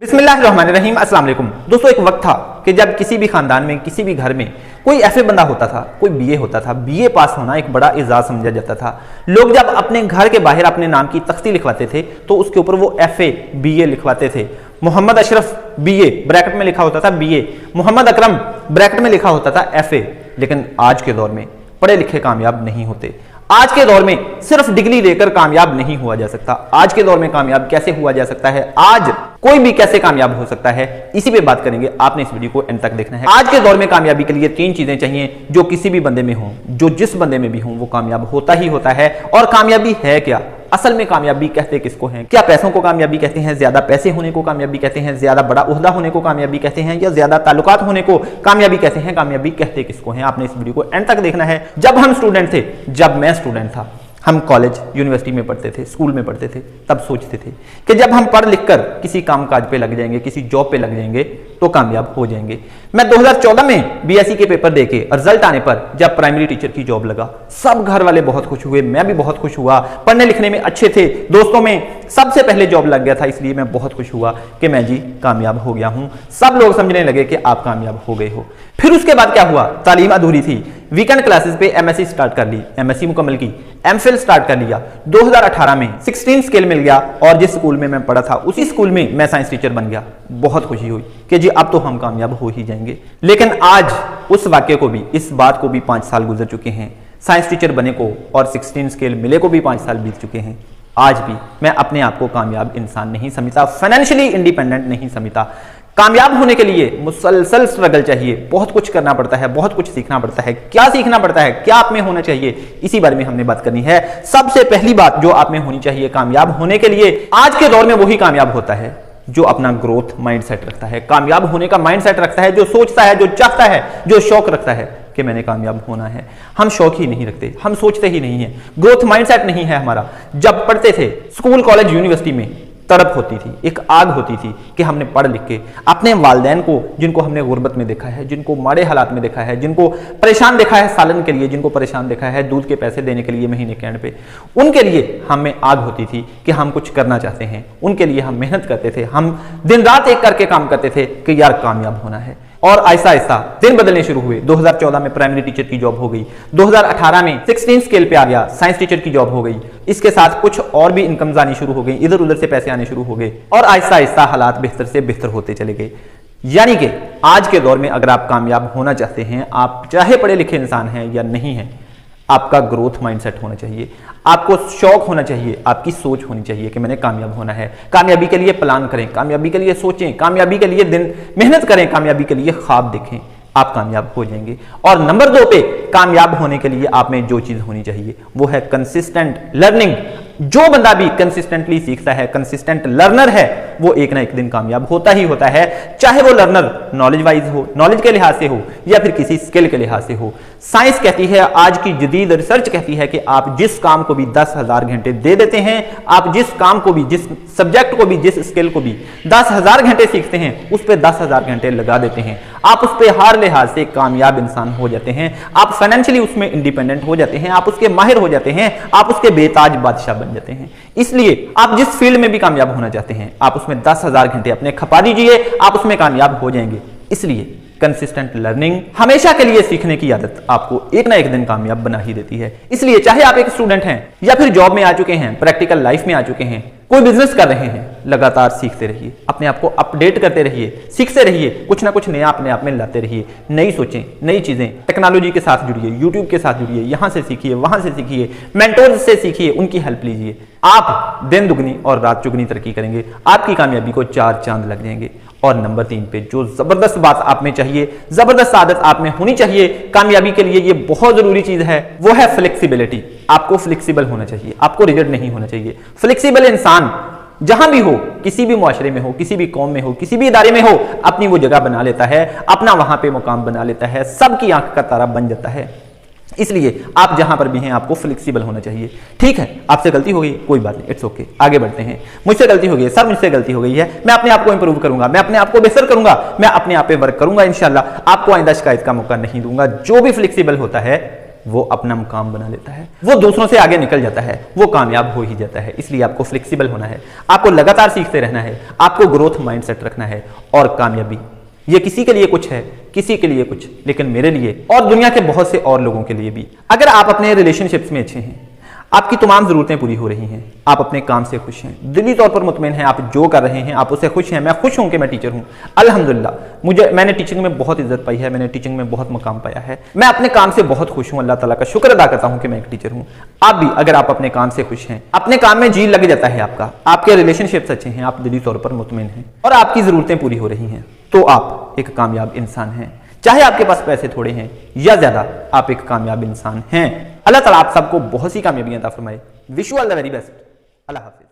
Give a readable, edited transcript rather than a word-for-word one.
बिस्मिल्लाहिर्रहमानिर्रहीम। अस्सलाम वालेकुम दोस्तों, एक वक्त था कि जब किसी भी खानदान में, किसी भी घर में कोई एफए बंदा होता था, कोई बीए होता था। बीए पास होना एक बड़ा एजाज समझा जाता था। लोग जब अपने घर के बाहर अपने नाम की तख्ती लिखवाते थे तो उसके ऊपर वो एफए बीए लिखवाते थे। मोहम्मद अशरफ बीए ब्रैकेट में लिखा होता था बीए, मोहम्मद अकरम ब्रैकेट में लिखा होता था एफए। लेकिन आज के दौर में पढ़े लिखे कामयाब नहीं होते। आज के दौर में सिर्फ डिग्री लेकर कामयाब नहीं हुआ जा सकता। आज के दौर में कामयाब कैसे हुआ जा सकता है, आज कोई भी कैसे कामयाब हो सकता है, इसी पे बात करेंगे। आपने इस वीडियो को एंड तक देखना है। आज के दौर में कामयाबी के लिए 3 चीजें चाहिए जो किसी भी बंदे में हो, जो जिस बंदे में भी हो वो कामयाब होता ही होता है। और कामयाबी है क्या? असल में कामयाबी कहते किसको हैं? क्या पैसों को कामयाबी कहते हैं, ज्यादा पैसे होने को कामयाबी कहते हैं, ज्यादा बड़ा उहदा होने को कामयाबी कहते हैं, या ज्यादा ताल्लुकात होने को कामयाबी कहते हैं? कामयाबी कहते किसको हैं? आपने इस वीडियो को एंड तक देखना है। जब हम स्टूडेंट थे, जब मैं स्टूडेंट था, हम कॉलेज यूनिवर्सिटी में पढ़ते थे, स्कूल में पढ़ते थे, तब सोचते थे कि जब हम पढ़ लिख कर किसी कामकाज पे लग जाएंगे, किसी जॉब पे लग जाएंगे तो कामयाब हो जाएंगे। मैं 2014 में बीएससी के पेपर देके रिजल्ट आने पर जब प्राइमरी टीचर की जॉब लगा, सब घर वाले बहुत खुश हुए, मैं भी बहुत खुश हुआ। पढ़ने लिखने में अच्छे थे, दोस्तों में सबसे पहले जॉब लग गया था, इसलिए मैं बहुत खुश हुआ कि मैं जी कामयाब हो गया हूं। सब लोग समझने लगे कि आप कामयाब हो गए हो। फिर उसके बाद क्या हुआ? तालीम अधूरी थी। वीकेंड क्लासेस पे एमएससी स्टार्ट कर ली, एमएससी मुकम्मल की, एमफिल स्टार्ट कर लिया। 2018 में 16 स्केल मिल गया और जिस स्कूल में मैं पढ़ा था उसी स्कूल में मैं साइंस टीचर बन गया। बहुत खुशी हुई कि जी अब तो हम कामयाब हो ही जाएंगे। लेकिन आज उस वाक्य को भी, इस बात को भी 5 साल गुजर चुके हैं। साइंस टीचर बने को और 16 स्केल मिले को भी 5 साल बीत चुके हैं। आज भी मैं अपने आप को कामयाब इंसान नहीं समझता, फाइनेंशियली इंडिपेंडेंट नहीं समझता। कामयाब होने के लिए मुसलसल स्ट्रगल चाहिए, बहुत कुछ करना पड़ता है, बहुत कुछ सीखना पड़ता है। क्या सीखना पड़ता है, क्या आप में होना चाहिए, इसी बारे में हमने बात करनी है। सबसे पहली बात जो आप में होनी चाहिए कामयाब होने के लिए, आज के दौर में वही कामयाब होता है जो अपना ग्रोथ माइंडसेट रखता है, कामयाब होने का माइंडसेट रखता है, जो सोचता है, जो चाहता है, जो शौक रखता है कि मैंने कामयाब होना है। हम शौक ही नहीं रखते, हम सोचते ही नहीं है, ग्रोथ माइंडसेट नहीं है हमारा। जब पढ़ते थे स्कूल, कॉलेज, यूनिवर्सिटी में तड़प होती थी, एक आग होती थी कि हमने पढ़ लिख के अपने वालिदैन को, जिनको हमने गुर्बत में देखा है, जिनको माड़े हालात में देखा है, जिनको परेशान देखा है सालन के लिए, जिनको परेशान देखा है दूध के पैसे देने के लिए महीने के एंड पे, उनके लिए हमें आग होती थी कि हम कुछ करना चाहते हैं। उनके लिए हम मेहनत करते थे, हम दिन रात एक करके काम करते थे कि यार कामयाब होना है। और ऐसा ऐसा दिन बदलने शुरू हुए। 2014 में प्राइमरी टीचर की जॉब हो गई, 2018 में 16 स्केल पे आ गया, साइंस टीचर की जॉब हो गई। इसके साथ कुछ और भी इनकम्स आनी शुरू हो गई, इधर उधर से पैसे आने शुरू हो गए और आहिस्ता आहिस्ता हालात बेहतर से बेहतर होते चले गए। यानी कि आज के दौर में अगर आप कामयाब होना चाहते हैं, आप चाहे पढ़े लिखे इंसान हैं या नहीं हैं, आपका ग्रोथ माइंडसेट होना चाहिए, आपको शौक होना चाहिए, आपकी सोच होनी चाहिए कि मैंने कामयाब होना है। कामयाबी के लिए प्लान करें, कामयाबी के लिए सोचें, कामयाबी के लिए दिन मेहनत करें, कामयाबी के लिए ख्वाब देखें, आप कामयाब हो जाएंगे। और नंबर 2 पे कामयाब होने के लिए आप में जो चीज होनी चाहिए वो है कंसिस्टेंट लर्निंग। जो बंदा भी कंसिस्टेंटली सीखता है, कंसिस्टेंट लर्नर है, वो एक ना एक दिन कामयाब होता ही होता है। चाहे वो लर्नर नॉलेज वाइज हो, नॉलेज के लिहाज से हो, या फिर किसी स्किल के लिहाज से हो। साइंस कहती है, आज की जदीद रिसर्च कहती है कि आप जिस काम को भी 10,000 घंटे दे देते हैं, आप जिस काम को भी, जिस सब्जेक्ट को भी, जिस स्किल को भी 10,000 घंटे सीखते हैं, उस पर 10,000 घंटे लगा देते हैं, आप उस पर हर लिहाज से कामयाब इंसान हो जाते हैं। आप फाइनेंशियली उसमें इंडिपेंडेंट हो जाते हैं, आप उसके माहिर हो जाते हैं, आप उसके बेताज बादशाह बन जाते हैं। इसलिए आप जिस फील्ड में भी कामयाब होना चाहते हैं, आप उसमें 10,000 घंटे अपने खपा दीजिए, आप उसमें कामयाब हो जाएंगे। इसलिए कंसिस्टेंट लर्निंग, हमेशा के लिए सीखने की आदत आपको एक ना एक दिन कामयाब बना ही देती है। इसलिए चाहे आप एक स्टूडेंट हैं या फिर जॉब में आ चुके हैं, प्रैक्टिकल लाइफ में आ चुके हैं, कोई बिजनेस कर रहे हैं, लगातार सीखते रहिए, अपने आप को अपडेट करते रहिए, सीखते रहिए, कुछ ना कुछ नया अपने आप में लाते रहिए। नई सोचें, नई चीजें, टेक्नोलॉजी के साथ जुड़िए, यूट्यूब के साथ जुड़िए, यहां से सीखिए, वहां से सीखिए, मेंटोर्स से सीखिए, उनकी हेल्प लीजिए। आप दिन दुगनी और रात चुगनी तरक्की करेंगे, आपकी कामयाबी को 4 चांद लग जाएंगे। और नंबर 3 पे जो जबरदस्त बात आप में चाहिए, जबरदस्त आदत आप में होनी चाहिए कामयाबी के लिए, ये बहुत जरूरी चीज है, वो है फ्लेक्सिबिलिटी। आपको फ्लेक्सिबल होना चाहिए, आपको रिजिड नहीं होना चाहिए। फ्लेक्सिबल इंसान जहां भी हो, किसी भी मुआशरे में हो, किसी भी कौम में हो, किसी भी इदारे में हो, अपनी वो जगह बना लेता है, अपना वहां पे मुकाम बना लेता है, सबकी आंख का तारा बन जाता है। इसलिए आप जहां पर भी हैं आपको फ्लेक्सिबल होना चाहिए। ठीक है, आपसे गलती हो गई, कोई बात नहीं, इट्स ओके, आगे बढ़ते हैं। मुझसे गलती हो गई है सर, मुझसे गलती हो गई है, मैं अपने आप को इंप्रूव करूंगा, मैं अपने आप को बेहतर करूंगा, मैं अपने आप पे वर्क करूंगा, इंशाल्लाह आपको आइंदा शिकायत का मौका नहीं दूंगा। जो भी फ्लेक्सिबल होता है वो अपना मुकाम बना लेता है, वो दूसरों से आगे निकल जाता है, वो कामयाब हो ही जाता है। इसलिए आपको फ्लेक्सिबल होना है, आपको लगातार सीखते रहना है, आपको ग्रोथ माइंडसेट रखना है। और कामयाबी ये किसी के लिए कुछ है, किसी के लिए कुछ, लेकिन मेरे लिए और दुनिया के बहुत से और लोगों के लिए भी। अगर आप अपने रिलेशनशिप्स में अच्छे हैं, आपकी तमाम जरूरतें पूरी हो रही हैं, आप अपने काम से खुश हैं, दिली तौर पर मुतमईन हैं, आप जो कर रहे हैं आप उससे खुश हैं। मैं खुश हूं कि मैं टीचर हूं, अल्हम्दुलिल्लाह। मैंने टीचिंग में बहुत इज्जत पाई है, मैंने टीचिंग में बहुत मुकाम पाया है। मैं अपने काम से बहुत खुश हूं, अल्लाह ताला का शुक्र अदा करता हूं कि मैं एक टीचर हूं। आप भी अगर आप अपने काम से खुश हैं, अपने काम में जी लग जाता है आपका, आपके रिलेशनशिप्स अच्छे हैं, आप दिली तौर पर मुतमईन हैं और आपकी जरूरतें पूरी हो रही हैं, तो आप एक कामयाब इंसान हैं। चाहे आपके पास पैसे थोड़े हैं या ज्यादा, आप एक कामयाब इंसान हैं। अल्लाह ताला आप सबको बहुत सी कामयाबियां अता फरमाए। Wish you all the very best. Allah Hafiz.